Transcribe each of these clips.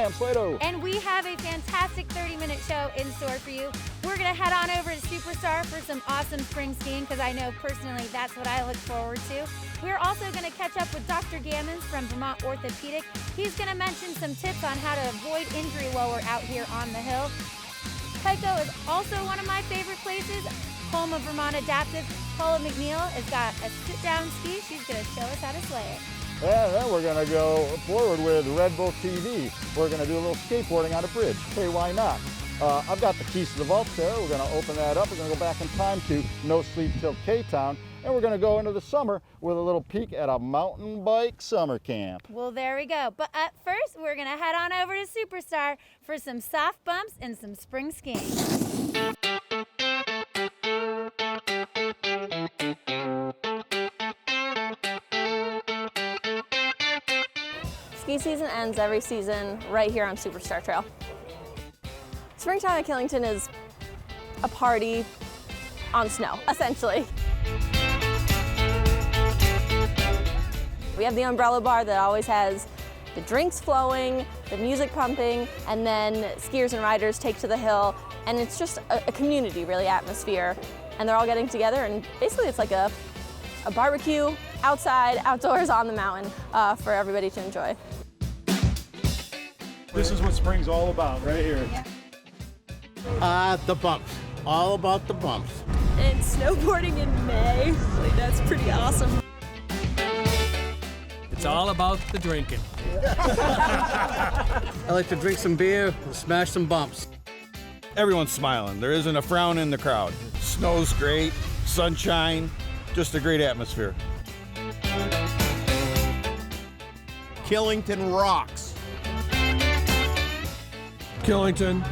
am Slato. And we have a fantastic 30-minute show in store for you. We're going to head on over to Superstar for some awesome spring skiing, because I know personally that's what I look forward to. We're also going to catch up with Dr. Gammons from Vermont Orthopedic. He's going to mention some tips on how to avoid injury while we're out here on the hill. Petco is also one of my favorite places, home of Vermont Adaptive. Paula McNeill has got a sit-down ski. She's going to show us how to sleigh it. And then we're going to go forward with Red Bull TV. We're going to do a little skateboarding on a bridge. Hey, why not? I've got the keys to the vault there. We're going to open that up. We're going to go back in time to No Sleep Till K-Town. And we're going to go into the summer with a little peek at a mountain bike summer camp. Well, there we go. But up first, we're going to head on over to Superstar for some soft bumps and some spring skiing. Ski season ends every season right here on Superstar Trail. Springtime at Killington is a party on snow, essentially. We have the umbrella bar that always has the drinks flowing, the music pumping, and then skiers and riders take to the hill, and it's just a community, really, atmosphere. And they're all getting together, and basically it's like a barbecue outside, outdoors, on the mountain for everybody to enjoy. This is what spring's all about, right here. The bumps. All about the bumps. And snowboarding in May. That's pretty awesome. It's all about the drinking. I like to drink some beer and smash some bumps. Everyone's smiling. There isn't a frown in the crowd. Snow's great, sunshine, just a great atmosphere. Killington rocks. Killington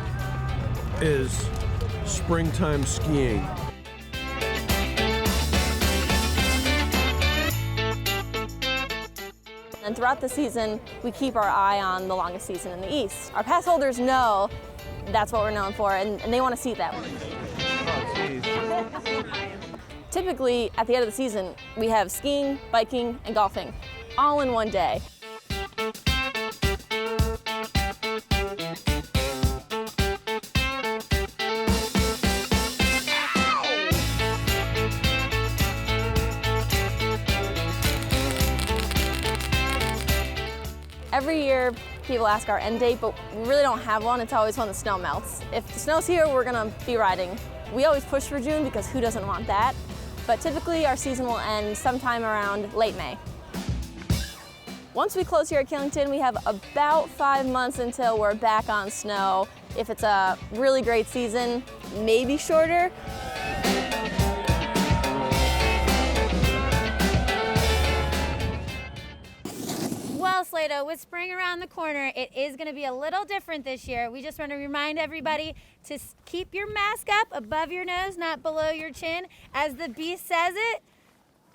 is springtime skiing. And throughout the season, we keep our eye on the longest season in the East. Our pass holders know that's what we're known for, and they want to see it that way. Typically, at the end of the season, we have skiing, biking, and golfing, all in one day. Every year, people ask our end date, but we really don't have one. It's always when the snow melts. If the snow's here, we're gonna be riding. We always push for June because who doesn't want that? But typically, our season will end sometime around late May. Once we close here at Killington, we have about 5 months until we're back on snow. If it's a really great season, maybe shorter. Well, Slato, with spring around the corner, it is going to be a little different this year. We just want to remind everybody to keep your mask up above your nose, not below your chin. As the beast says it,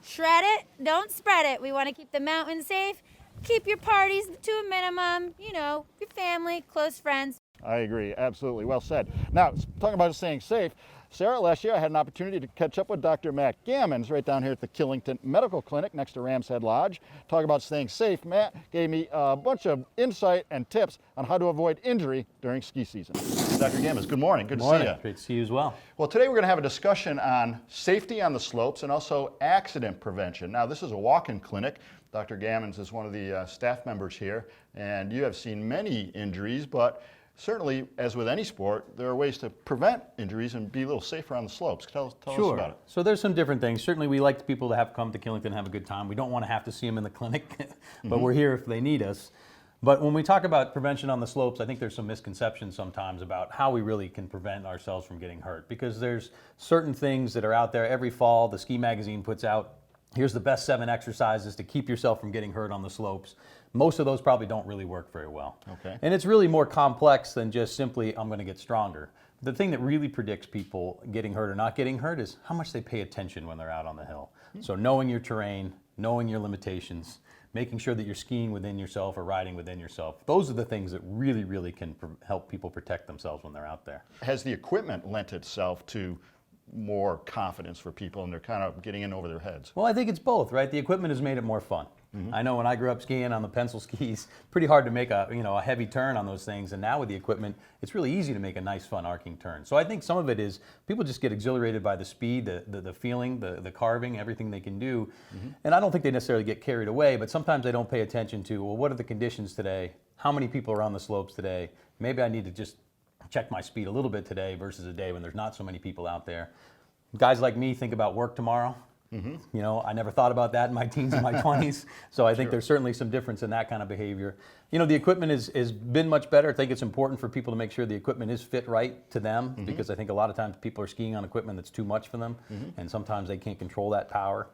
shred it, don't spread it. We want to keep the mountain safe. Keep your parties to a minimum, you know, your family, close friends. I agree, absolutely, well said. Now, talking about staying safe, Sarah, last year I had an opportunity to catch up with Dr. Matt Gammons right down here at the Killington Medical Clinic next to Ram's Head Lodge. Talk about staying safe. Matt gave me a bunch of insight and tips on how to avoid injury during ski season. Dr. Gammons, good morning. Good to see you. Great to see you as well. Well, today we're going to have a discussion on safety on the slopes and also accident prevention. Now, this is a walk-in clinic. Dr. Gammons is one of the staff members here, and you have seen many injuries, but certainly, as with any sport, there are ways to prevent injuries and be a little safer on the slopes. Tell us about it. So there's some different things. Certainly, we like people to have come to Killington and have a good time. We don't want to have to see them in the clinic, but we're here if they need us. But when we talk about prevention on the slopes, I think there's some misconceptions sometimes about how we really can prevent ourselves from getting hurt, because there's certain things that are out there. Every fall, the ski magazine puts out, here's the best 7 exercises to keep yourself from getting hurt on the slopes. Most of those probably don't really work very well. Okay. And it's really more complex than just simply, I'm going to get stronger. The thing that really predicts people getting hurt or not getting hurt is how much they pay attention when they're out on the hill. So knowing your terrain, knowing your limitations, making sure that you're skiing within yourself or riding within yourself. Those are the things that really, really can help people protect themselves when they're out there. Has the equipment lent itself to more confidence for people and they're kind of getting in over their heads? Well, I think it's both, right? The equipment has made it more fun. I know when I grew up skiing on the pencil skis, pretty hard to make a heavy turn on those things, and now with the equipment, it's really easy to make a nice, fun arcing turn. So I think some of it is people just get exhilarated by the speed, the feeling, the carving, everything they can do, and I don't think they necessarily get carried away, but sometimes they don't pay attention to, well, what are the conditions today? How many people are on the slopes today? Maybe I need to just check my speed a little bit today versus a day when there's not so many people out there. Guys like me think about work tomorrow. You know, I never thought about that in my teens and my 20s, so I think there's certainly some difference in that kind of behavior. You know, the equipment has been much better. I think it's important for people to make sure the equipment is fit right to them, because I think a lot of times people are skiing on equipment that's too much for them, and sometimes they can't control that power.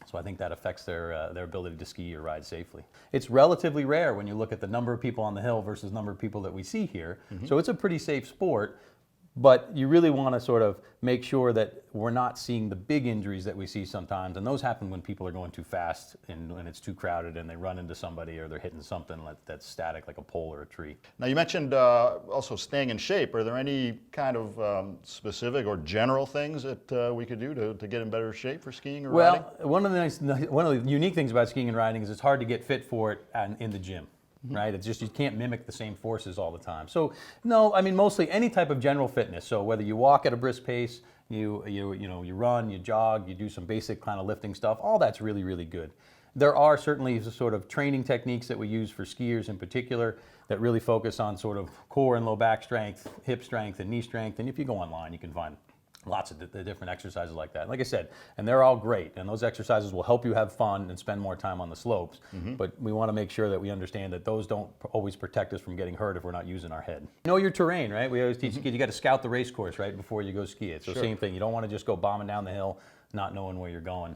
So I think that affects their ability to ski or ride safely. It's relatively rare when you look at the number of people on the hill versus the number of people that we see here. So it's a pretty safe sport. But you really want to sort of make sure that we're not seeing the big injuries that we see sometimes, and those happen when people are going too fast and when it's too crowded and they run into somebody or they're hitting something that's static like a pole or a tree. Now you mentioned also staying in shape. Are there any kind of specific or general things that we could do to get in better shape for skiing or riding? Well, one of the unique things about skiing and riding is it's hard to get fit for it in the gym. Right? It's just you can't mimic the same forces all the time. So no, I mean mostly any type of general fitness. So whether you walk at a brisk pace, you run, you jog, you do some basic kind of lifting stuff, all that's really, really good. There are certainly sort of training techniques that we use for skiers in particular that really focus on sort of core and low back strength, hip strength, and knee strength. And if you go online, you can find lots of different exercises like that. Like I said, and they're all great, and those exercises will help you have fun and spend more time on the slopes, but we want to make sure that we understand that those don't always protect us from getting hurt if we're not using our head. Know your terrain, right? We always teach kids, you got to scout the race course, right, before you go ski it. So same thing, you don't want to just go bombing down the hill not knowing where you're going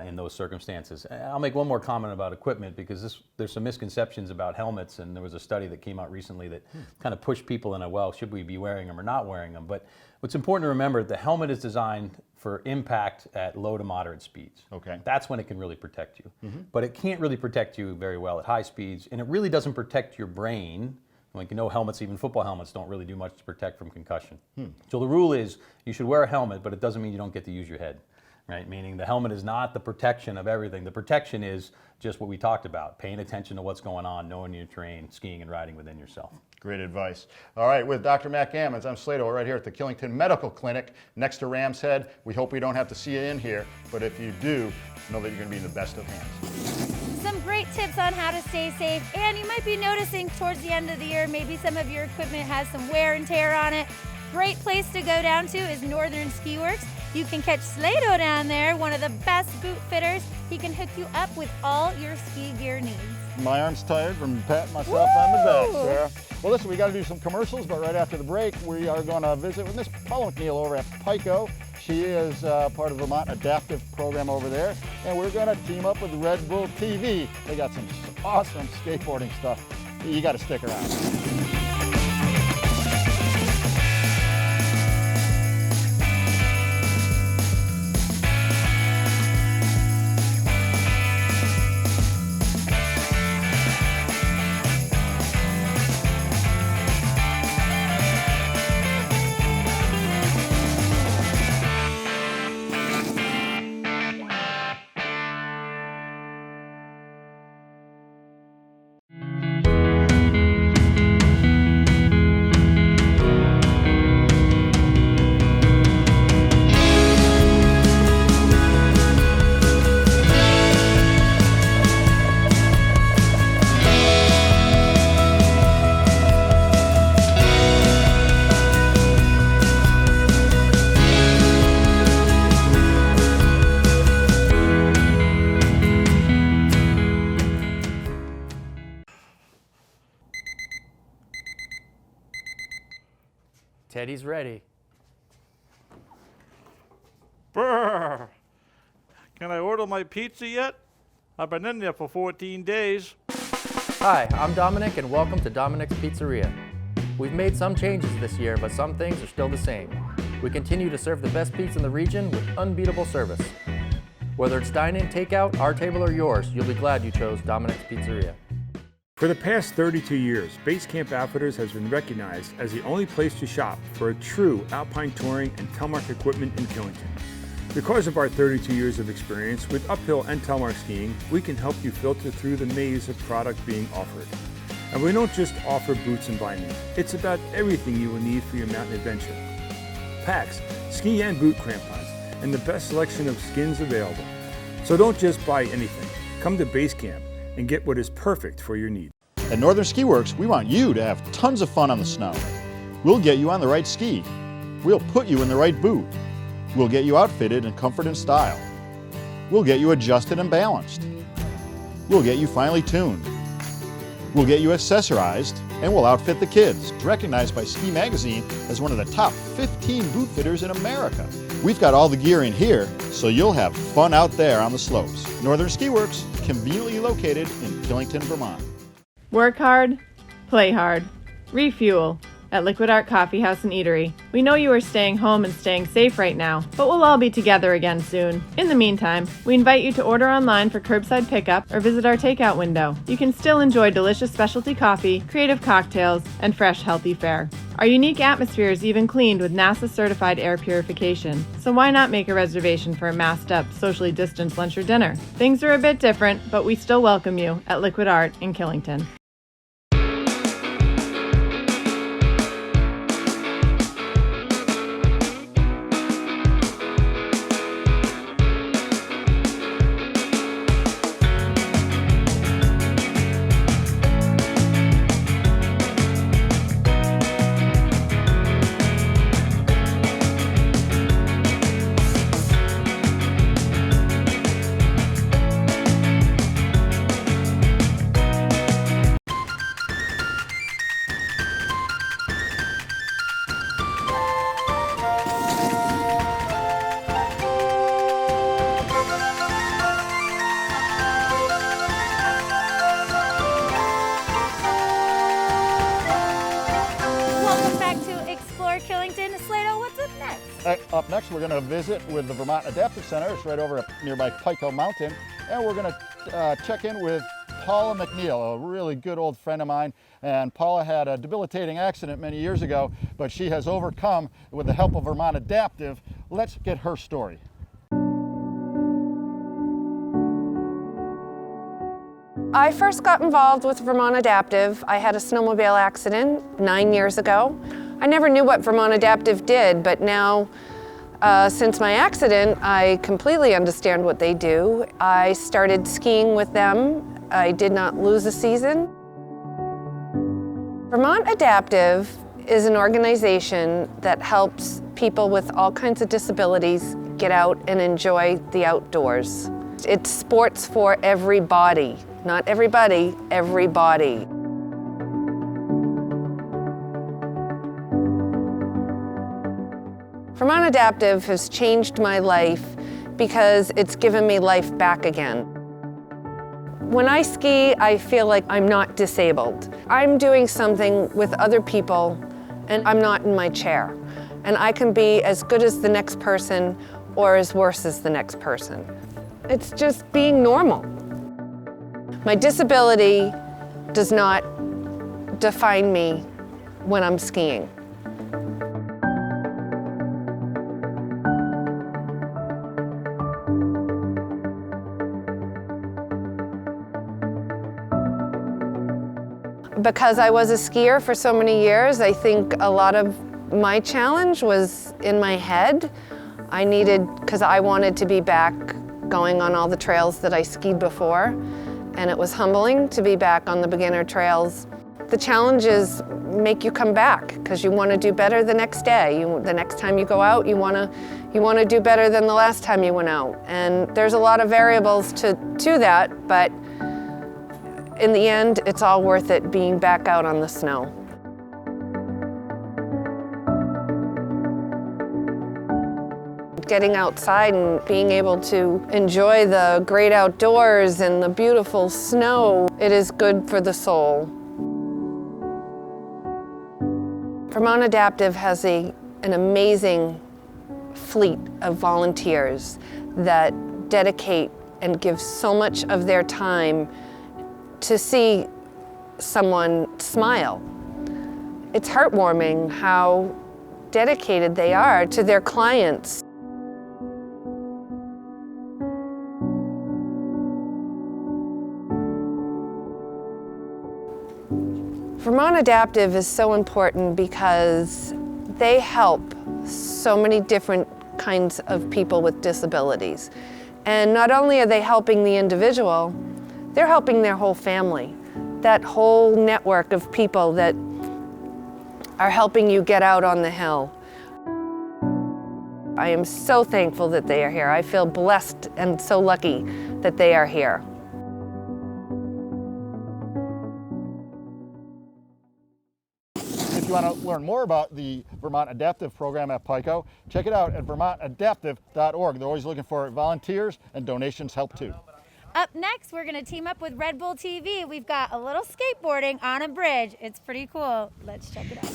in those circumstances. I'll make one more comment about equipment, because there's some misconceptions about helmets, and there was a study that came out recently that kind of pushed people in a, well, should we be wearing them or not wearing them? But what's important to remember, the helmet is designed for impact at low to moderate speeds. Okay. That's when it can really protect you. But it can't really protect you very well at high speeds, and it really doesn't protect your brain. Like, you know, helmets, even football helmets, don't really do much to protect from concussion. So the rule is you should wear a helmet, but it doesn't mean you don't get to use your head. Right? Meaning the helmet is not the protection of everything. The protection is just what we talked about, paying attention to what's going on, knowing your terrain, skiing and riding within yourself. Great advice. All right, with Dr. Matt Gammons, I'm Slato, right here at the Killington Medical Clinic next to Ram's Head. We hope we don't have to see you in here, but if you do, know that you're going to be in the best of hands. Some great tips on how to stay safe, and you might be noticing towards the end of the year, maybe some of your equipment has some wear and tear on it. Great place to go down to is Northern Ski Works. You can catch Slato down there, one of the best boot fitters. He can hook you up with all your ski gear needs. My arm's tired from patting myself on the back, Sarah. Well, listen, we got to do some commercials, but right after the break, we are going to visit with Miss Paula McNeill over at Pico. She is part of the Vermont Adaptive program over there, and we're going to team up with Red Bull TV. They got some awesome skateboarding stuff. You got to stick around. Teddy's ready. Brr. Can I order my pizza yet? I've been in there for 14 days. Hi, I'm Dominic and welcome to Dominic's Pizzeria. We've made some changes this year, but some things are still the same. We continue to serve the best pizza in the region with unbeatable service. Whether it's dine-in, takeout, our table, or yours, you'll be glad you chose Dominic's Pizzeria. For the past 32 years, Base Camp Outfitters has been recognized as the only place to shop for a true alpine touring and telemark equipment in Killington. Because of our 32 years of experience with uphill and telemark skiing, we can help you filter through the maze of product being offered. And we don't just offer boots and binding. It's about everything you will need for your mountain adventure. Packs, ski and boot crampons, and the best selection of skins available. So don't just buy anything. Come to Base Camp and get what is perfect for your needs. At Northern Ski Works, we want you to have tons of fun on the snow. We'll get you on the right ski. We'll put you in the right boot. We'll get you outfitted in comfort and style. We'll get you adjusted and balanced. We'll get you finely tuned. We'll get you accessorized, and we'll outfit the kids, recognized by Ski Magazine as one of the top 15 boot fitters in America. We've got all the gear in here, so you'll have fun out there on the slopes. Northern Ski Works, conveniently located in Killington, Vermont. Work hard, play hard, refuel at Liquid Art Coffee House and Eatery. We know you are staying home and staying safe right now, but we'll all be together again soon. In the meantime, we invite you to order online for curbside pickup or visit our takeout window. You can still enjoy delicious specialty coffee, creative cocktails, and fresh, healthy fare. Our unique atmosphere is even cleaned with NASA-certified air purification, so why not make a reservation for a masked-up, socially distanced lunch or dinner? Things are a bit different, but we still welcome you at Liquid Art in Killington. Killington. Slato, what's up next? Up next, we're going to visit with the Vermont Adaptive Center. It's right over at nearby Pico Mountain. And we're going to check in with Paula McNeill, a really good old friend of mine. And Paula had a debilitating accident many years ago, but she has overcome with the help of Vermont Adaptive. Let's get her story. I first got involved with Vermont Adaptive. I had a snowmobile accident 9 years ago. I never knew what Vermont Adaptive did, but now, since my accident, I completely understand what they do. I started skiing with them. I did not lose a season. Vermont Adaptive is an organization that helps people with all kinds of disabilities get out and enjoy the outdoors. It's sports for everybody. Not everybody, everybody. Vermont Adaptive has changed my life because it's given me life back again. When I ski, I feel like I'm not disabled. I'm doing something with other people and I'm not in my chair. And I can be as good as the next person or as worse as the next person. It's just being normal. My disability does not define me when I'm skiing. Because I was a skier for so many years, I think a lot of my challenge was in my head. Because I wanted to be back going on all the trails that I skied before, and it was humbling to be back on the beginner trails. The challenges make you come back because you want to do better the next day. The next time you go out, you want to do better than the last time you went out. And there's a lot of variables to that, but in the end, it's all worth it being back out on the snow. Getting outside and being able to enjoy the great outdoors and the beautiful snow, it is good for the soul. Vermont Adaptive has an amazing fleet of volunteers that dedicate and give so much of their time to see someone smile. It's heartwarming how dedicated they are to their clients. Vermont Adaptive is so important because they help so many different kinds of people with disabilities. And not only are they helping the individual, they're helping their whole family. That whole network of people that are helping you get out on the hill. I am so thankful that they are here. I feel blessed and so lucky that they are here. If you want to learn more about the Vermont Adaptive program at Pico, check it out at vermontadaptive.org. They're always looking for volunteers, and donations help too. Up next, we're going to team up with Red Bull TV. We've got a little skateboarding on a bridge. It's pretty cool. Let's check it out.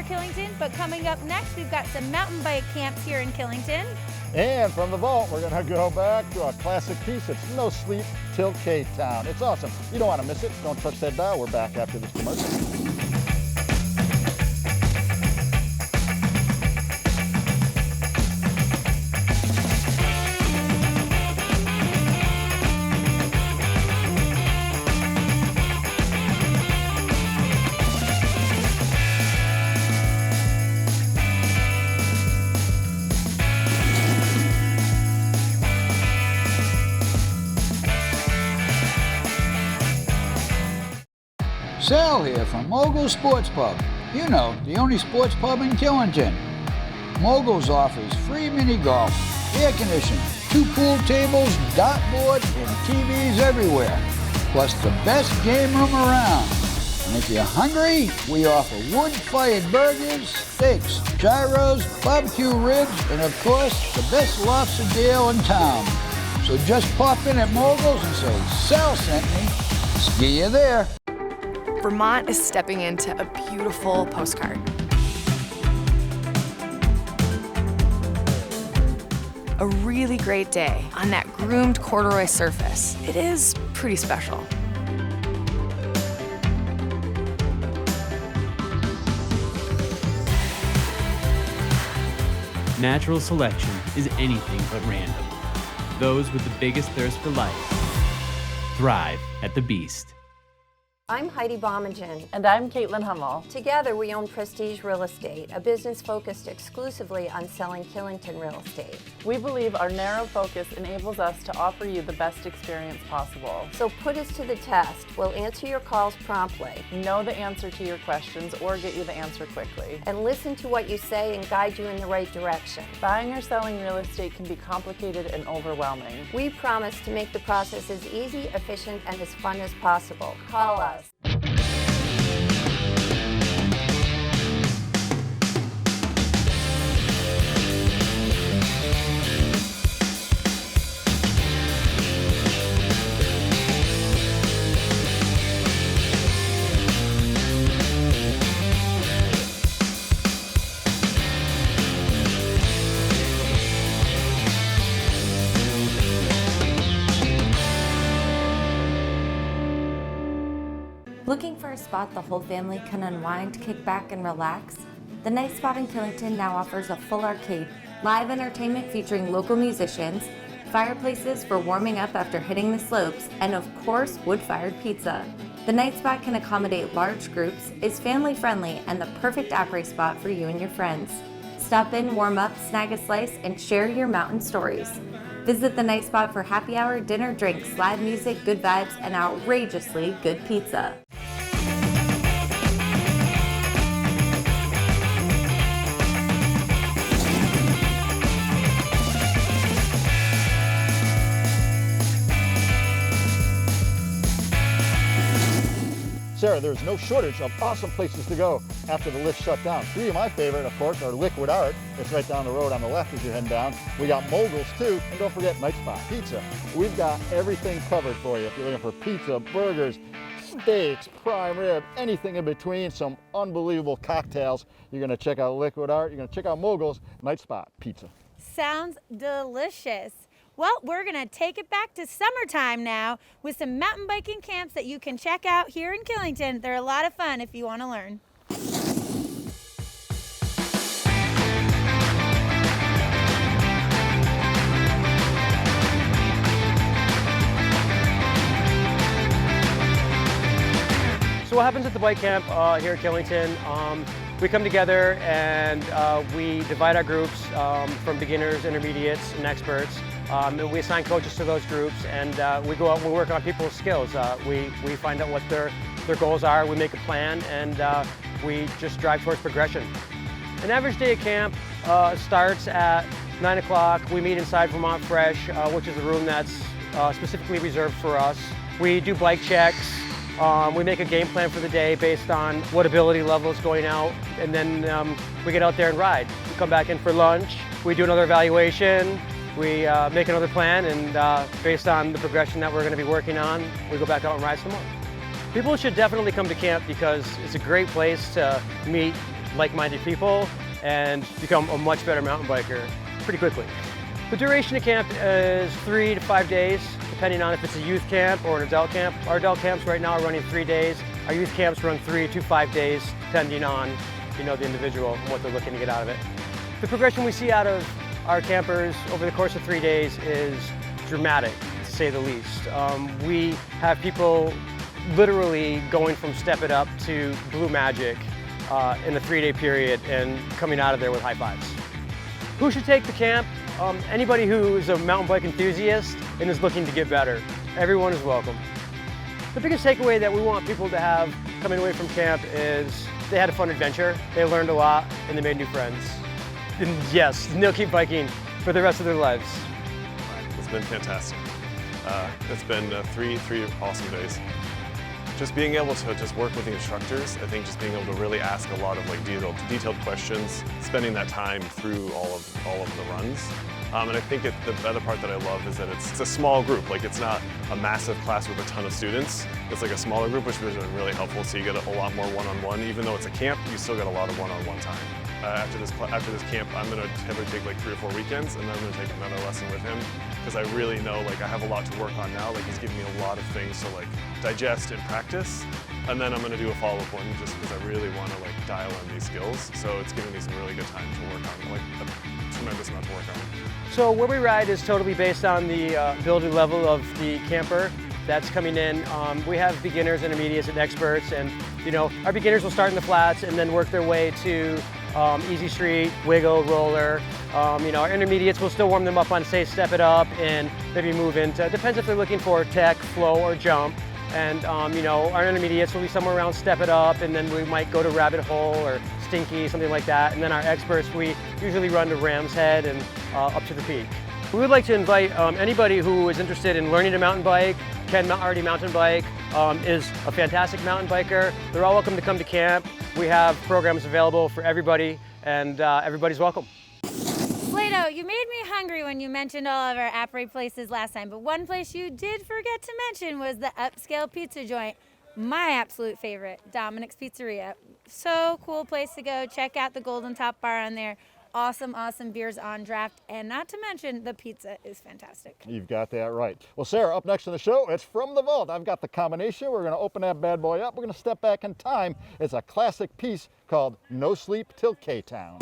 Killington, but coming up next, we've got some mountain bike camps here in Killington. And from the vault, we're gonna go back to a classic piece. It's No Sleep Till K-Town. It's awesome. You don't want to miss it. Don't touch that dial. We're back after this commercial. Sal here from Mogul's Sports Pub. You know, the only sports pub in Killington. Mogul's offers free mini golf, air conditioning, 2 pool tables, dartboard, and TVs everywhere. Plus the best game room around. And if you're hungry, we offer wood-fired burgers, steaks, gyros, barbecue ribs, and of course, the best lobster deal in town. So just pop in at Mogul's and say, Sal sent me. See you there. Vermont is stepping into a beautiful postcard. A really great day on that groomed corduroy surface. It is pretty special. Natural selection is anything but random. Those with the biggest thirst for life thrive at the Beast. I'm Heidi Bomagen. And I'm Caitlin Hummel. Together we own Prestige Real Estate, a business focused exclusively on selling Killington real estate. We believe our narrow focus enables us to offer you the best experience possible. So put us to the test. We'll answer your calls promptly. Know the answer to your questions or get you the answer quickly. And listen to what you say and guide you in the right direction. Buying or selling real estate can be complicated and overwhelming. We promise to make the process as easy, efficient, and as fun as possible. Call us. Looking for a spot the whole family can unwind, kick back, and relax? The Nice Spot in Killington now offers a full arcade, live entertainment featuring local musicians, fireplaces for warming up after hitting the slopes, and of course, wood-fired pizza. The Night Spot can accommodate large groups, is family-friendly, and the perfect après spot for you and your friends. Stop in, warm up, snag a slice, and share your mountain stories. Visit the Night Spot for happy hour, dinner, drinks, live music, good vibes, and outrageously good pizza. Sarah, there's no shortage of awesome places to go after the lift shut down. Three of my favorite, of course, are Liquid Art. It's right down the road on the left as you're heading down. We got Moguls too, and don't forget Night Spot Pizza. We've got everything covered for you. If you're looking for pizza, burgers, steaks, prime rib, anything in between, some unbelievable cocktails, you're gonna check out Liquid Art, you're gonna check out Moguls, Night Spot Pizza. Sounds delicious. Well, we're gonna take it back to summertime now with some mountain biking camps that you can check out here in Killington. They're a lot of fun if you wanna learn. So what happens at the bike camp here at Killington, we come together and we divide our groups from beginners, intermediates, and experts. And we assign coaches to those groups, and we go out and we work on people's skills. We find out what their goals are, we make a plan, and we just drive towards progression. An average day at camp starts at 9 o'clock. We meet inside Vermont Fresh, which is a room that's specifically reserved for us. We do bike checks. We make a game plan for the day based on what ability level is going out, and then we get out there and ride. We come back in for lunch, we do another evaluation, we make another plan, and based on the progression that we're going to be working on, we go back out and ride some more. People should definitely come to camp because it's a great place to meet like-minded people and become a much better mountain biker pretty quickly. The duration of camp is 3 to 5 days, depending on if it's a youth camp or an adult camp. Our adult camps right now are running 3 days. Our youth camps run 3 to 5 days, depending on the individual and what they're looking to get out of it. The progression we see out of our campers over the course of 3 days is dramatic, to say the least. We have people literally going from Step It Up to Blue Magic in a 3-day period and coming out of there with high fives. Who should take the camp? Anybody who is a mountain bike enthusiast and is looking to get better. Everyone is welcome. The biggest takeaway that we want people to have coming away from camp is they had a fun adventure, they learned a lot, and they made new friends. And yes, they'll keep biking for the rest of their lives. It's been fantastic. It's been three awesome days. Just being able to just work with the instructors, I think just being able to really ask a lot of detailed questions, spending that time through all of the runs. And I think the other part that I love is that it's a small group. Like, it's not a massive class with a ton of students. It's like a smaller group, which has been really helpful. So you get a lot more one-on-one. Even though it's a camp, you still get a lot of one-on-one time. After this camp, I'm going to have him take like 3 or 4 weekends, and then I'm going to take another lesson with him because I really know I have a lot to work on now. He's giving me a lot of things to digest and practice, and then I'm going to do a follow-up one just because I really want to dial in these skills. So it's giving me some really good time to work on, a tremendous amount to work on. So where we ride is totally based on the ability level of the camper. that's coming in. We have beginners, intermediates, and experts, and our beginners will start in the flats and then work their way to easy street, wiggle, roller. Our intermediates will still warm them up on, say, step it up, and maybe move into, depends if they're looking for tech, flow, or jump. And our intermediates will be somewhere around step it up, and then we might go to rabbit hole or stinky, something like that. And then our experts, we usually run to Ram's Head and up to the peak. We would like to invite anybody who is interested in learning to mountain bike, can already mountain bike, is a fantastic mountain biker. They're all welcome to come to camp. We have programs available for everybody, and everybody's welcome. Plato, you made me hungry when you mentioned all of our Apre places last time, but one place you did forget to mention was the upscale pizza joint. My absolute favorite, Dominic's Pizzeria. So cool place to go. Check out the Golden Top Bar on there. Awesome, awesome beers on draft, and not to mention the pizza is fantastic. You've got that right. Well, Sarah, up next in the show, it's From the Vault. I've got the combination. We're going to open that bad boy up. We're going to step back in time. It's a classic piece called No Sleep Till K-Town.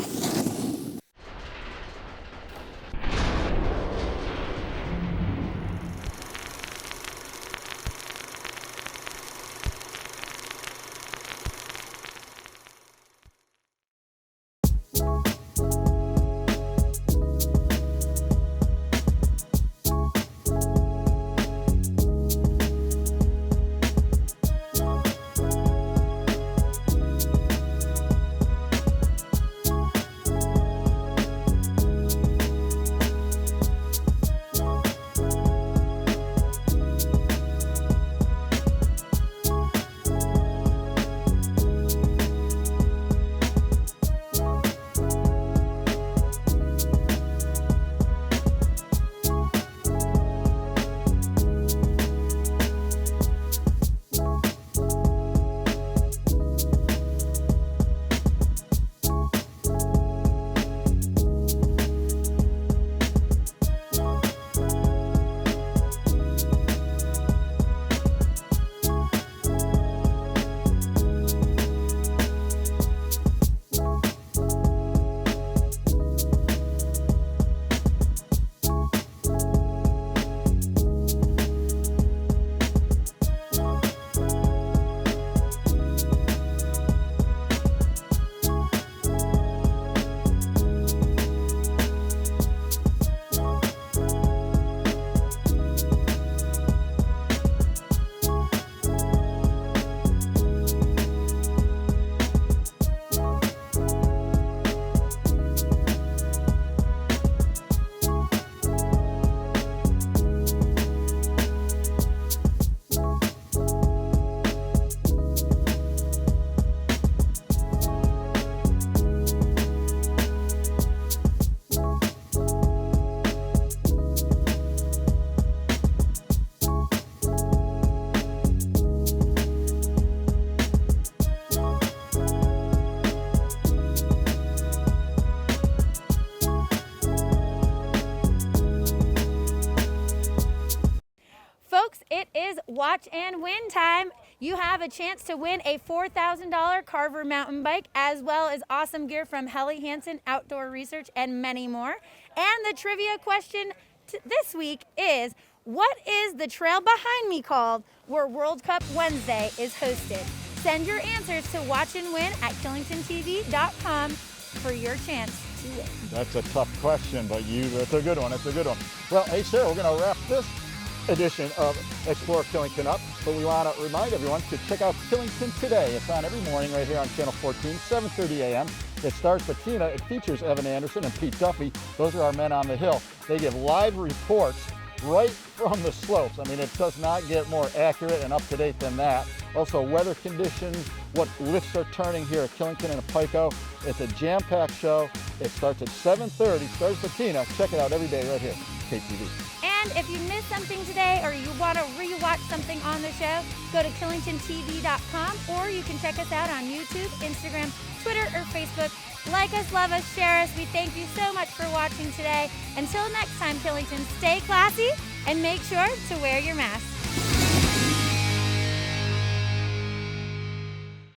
It is watch and win time. You have a chance to win a $4,000 Carver mountain bike, as well as awesome gear from Helly Hansen Outdoor Research and many more. And the trivia question this week is, what is the trail behind me called where World Cup Wednesday is hosted? Send your answers to watch and win at killingtontv.com for your chance to win. That's a tough question, but that's a good one. It's a good one. Well, hey, Sarah, we're going to wrap this edition of Explore Killington up, but we want to remind everyone to check out Killington Today. It's on every morning right here on Channel 14, 7:30 a.m. It stars Patina. It features Evan Anderson and Pete Duffy. Those are our men on the hill. They give live reports right from the slopes. I mean, it does not get more accurate and up to date than that. Also, weather conditions, what lifts are turning here at Killington and Pico. It's a jam-packed show. It starts at 7:30. Stars Patina. Check it out every day right here, KTV. And if you missed something today or you want to rewatch something on the show, go to killingtontv.com, or you can check us out on YouTube, Instagram, Twitter, or Facebook. Like us, love us, share us. We thank you so much for watching today. Until next time, Killington, stay classy and make sure to wear your mask.